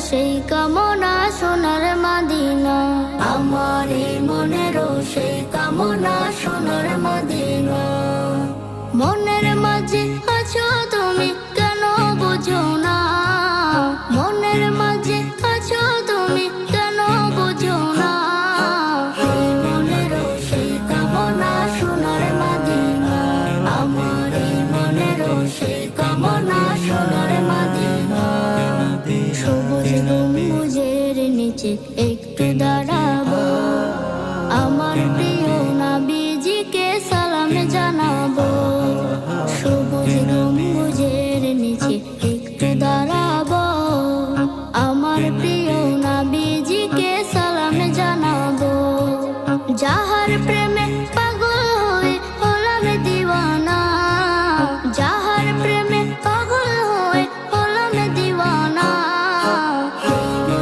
সেই কামনা সোনার মদিনা, আমার এই মনেরও সেই কামনা সোনার মদিনা। মনের মাঝে আছো তুমি কেন বুঝো না, মনের মাঝে আছো তুমি কেন বুঝো না, এই মনেরও সেই কামনা সোনার মদিনা, আমার এই মনেরও সেই কামনা সোনার মদিনা। সবুজ গম্বুজের নিচে একটু দাঁড়াবো, আমার প্রিয় নবীজিকে সালাম জানাবো। সবুজ গম্বুজের নিচে একটু দাঁড়াবো, আমার প্রিয় নবীজিকে সালাম জানাবো। যাহার